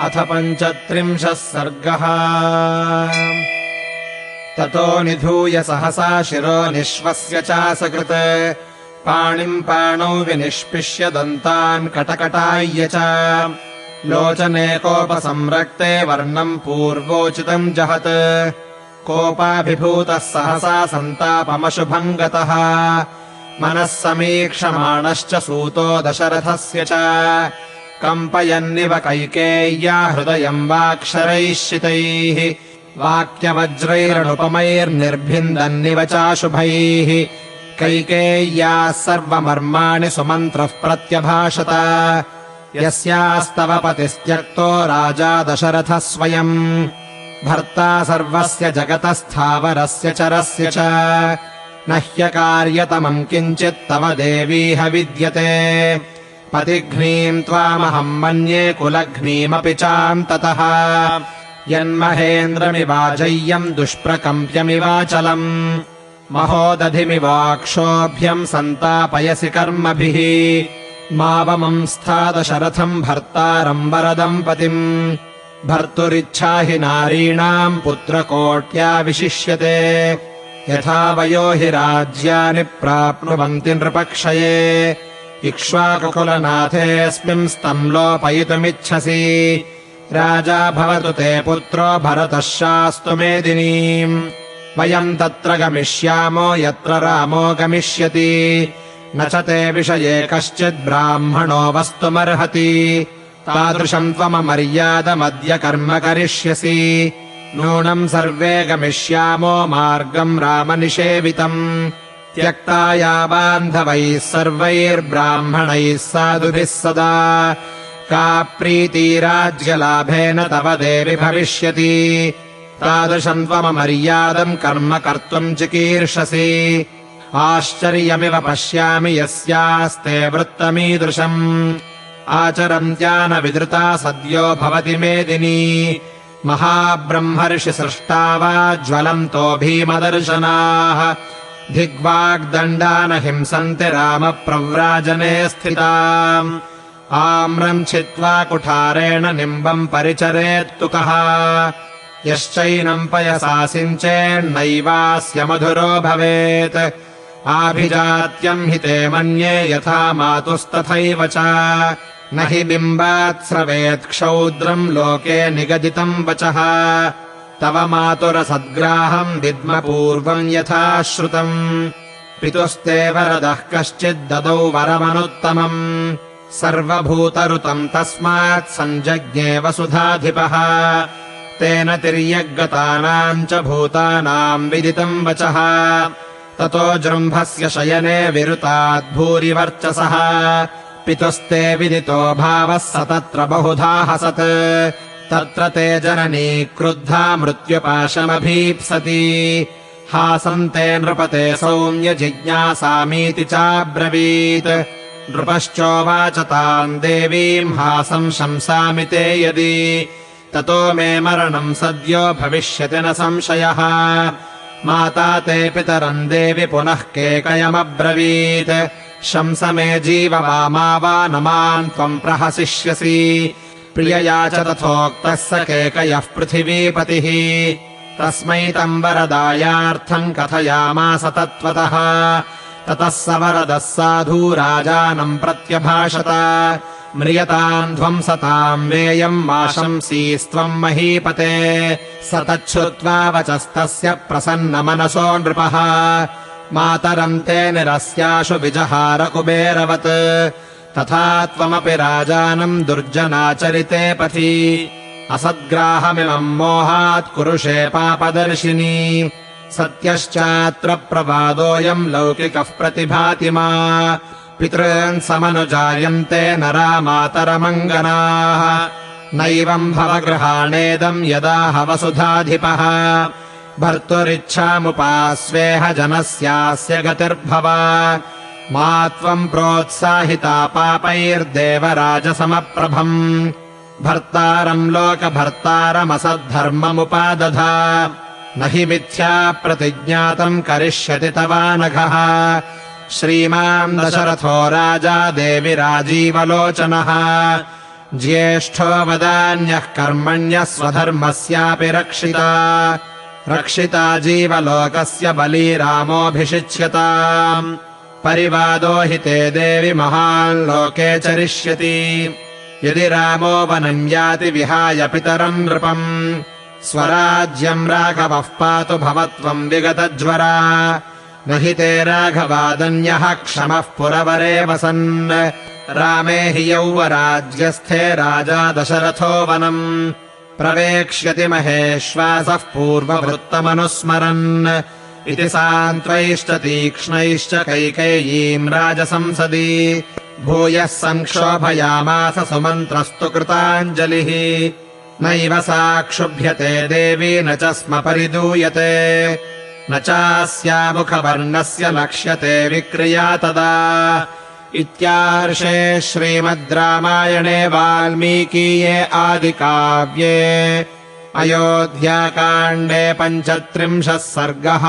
अथ 35 सर्गः। ततो निधूय सहसा शिरो निःश्वस्य चासकृत् पाणिम् पाणौ विनिष्पिष्य दन्तान् कटकटाय्य च लोचने कोपसंरक्ते वर्णम् पूर्वोचितम् जहत् कोपाभिभूतः सहसा सन्तापमशुभम् गतः मनः समीक्षमाणश्च सूतो दशरथस्य च कम्पयन्निव कैकेय्या हृदयम् वाक्शरैः शितैः वाक्यवज्रैरनुपमैर्निर्भिन्दन्निव चाशुभैः कैकेय्याः सर्वमर्माणि सुमन्त्रः प्रत्यभाषत यस्यास्तव पतिस्त्यक्तो राजा दशरथः स्वयम् भर्ता सर्वस्य जगतस्थावरस्य चरस्य च न ह्यकार्यतमम् किञ्चित् तव देवीह विद्यते पतिघ्नीम् त्वामहम् मन्ये कुलघ्नीमपि चान्ततः यन्महेन्द्रमिवाजय्यम् दुष्प्रकम्प्यमिवाचलम् महोदधिमिवाक्षोभ्यम् सन्तापयसि कर्मभिः मावमंस्थादशरथम् भर्तारम् वरदम् पतिम् भर्तुरिच्छा हि नारीणाम् पुत्रकोट्या विशिष्यते यथा वयो हि राज्यानि प्राप्नुवन्ति नृपक्षये इक्ष्वाकुकुलनाथेऽस्मिंस्तम् लोपयितुमिच्छसि राजा भवतु ते पुत्रो भरतः शास्तु मेदिनीम् वयम् तत्र गमिष्यामो यत्र रामो गमिष्यति न च ते विषये कश्चित् ब्राह्मणो वस्तुमर्हति तादृशम् त्वममर्यादमद्य कर्म करिष्यसि नूनम् सर्वे गमिष्यामो मार्गम् रामनिषेवितम् त्यक्ता या बान्धवैः सर्वैर्ब्राह्मणैः साधुभिः सदा का प्रीति राज्यलाभेन तव देवि भविष्यति तादृशम् त्वममर्यादम् कर्म कर्तुम् चिकीर्षसि आश्चर्यमिव पश्यामि यस्यास्ते वृत्तमीदृशम् आचरन्त्या न विदृता सद्यो भवति मेदिनी महाब्रह्मर्षि सृष्टा वा ज्वलन्तो भीमदर्शनाः धिग्वाग्दण्डान हिंसन्ति रामप्रव्राजने स्थिताम् आम्रम् छित्त्वा कुठारेण निम्बम् परिचरेत्तु कः यश्चैनम् पयसा सिञ्चेन्नैवास्य मधुरो भवेत् आभिजात्यम् हि ते मन्ये यथा मातुस्तथैव च न हि बिम्बात् स्रवेत् क्षौद्रम् लोके निगदितम् वचः तव मातुरसद्ग्राहम् विद्मपूर्वम् यथा श्रुतम् पितुस्ते वरदः कश्चिद्ददौ वरमनुत्तमम् सर्वभूतऋतम् तस्मात् सञ्जज्ञे वसुधाधिपः तेन तिर्यग्गतानाम् च भूतानाम् विदितम् वचः ततो जृम्भस्य शयने विरुताद्भूरिवर्चसः पितुस्ते विदितो भावः स तत्र बहुधा हसत् तत्र ते जननी क्रुद्धा मृत्युपाशमभीप्सति हासन्ते नृपते सौम्य जिज्ञासामीति चाब्रवीत् नृपश्चोवाच ताम् देवीम् हासम् शंसामि ते यदि ततो मे मरणम् सद्यो भविष्यति न संशयः माता ते पितरम् देवि पुनः केकयमब्रवीत् शंस मे जीववामा वा न माम् त्वम् प्रहसिष्यसि प्रियया च तथोक्तः स केकयः पृथिवीपतिः तस्मै तम् वरदायार्थम् कथयामास तत्त्वतः ततः स वरदः साधु राजानम् प्रत्यभाषत म्रियताम् ध्वंसताम् वेयम् मा शंसीस्त्वम् महीपते स तच्छ्रुत्वा वचस्तस्य प्रसन्नमनसो नृपः मातरम् ते निरस्याशु विजहार कुबेरवत् तथा त्वमपि राजानम् दुर्जनाचरिते पथि असद्ग्राहमिमम् मोहात् कुरुषे पापदर्शिनी सत्यश्चात्र प्रवादोऽयम् लौकिकः प्रतिभाति मा पितॄन् समनुजायन्ते नरा मातरमङ्गनाः नैवम् भवगृहाणेदम् यदाह वसुधाधिपः भर्तुरिच्छामुपास्वेह जनस्यास्य गतिर्भव मा त्वम् प्रोत्साहिता पापैर्देवराजसमप्रभम् भर्तारम् लोकभर्तारमसद्धर्ममुपादधा न हि मिथ्या प्रतिज्ञातम् करिष्यति तवानघः श्रीमान् दशरथो राजा देवि राजीवलोचनः ज्येष्ठो वदान्यः कर्मण्यः स्वधर्मस्यापि रक्षिता जीवलोकस्य बली रामोऽभिषिच्यताम् परिवादो हि ते देवि महान् लोके चरिष्यति यदि रामो वनम् याति विहाय पितरम् नृपम् स्वराज्यम् राघवः पातु भवत्वम् विगतज्वरा न हि ते राघवादन्यः क्षमः पुरवरे वसन् रामे हि यौवराज्यस्थे राजा दशरथो वनम् प्रवेक्ष्यति महेश्वासः पूर्ववृत्तमनुस्मरन् इति सान्त्वैश्च तीक्ष्णैश्च कैकेयीम् राजसंसदि भूयः संक्षोभयामास सुमन्त्रस्तु कृताञ्जलिः नैव सा क्षुभ्यते देवी न च स्म परिदूयते न चास्यामुखवर्णस्य लक्ष्यते विक्रिया तदा इत्यार्षे श्रीमद् रामायणे वाल्मीकीये आदिकाव्ये अयोध्याकाण्डे 35 सर्गः।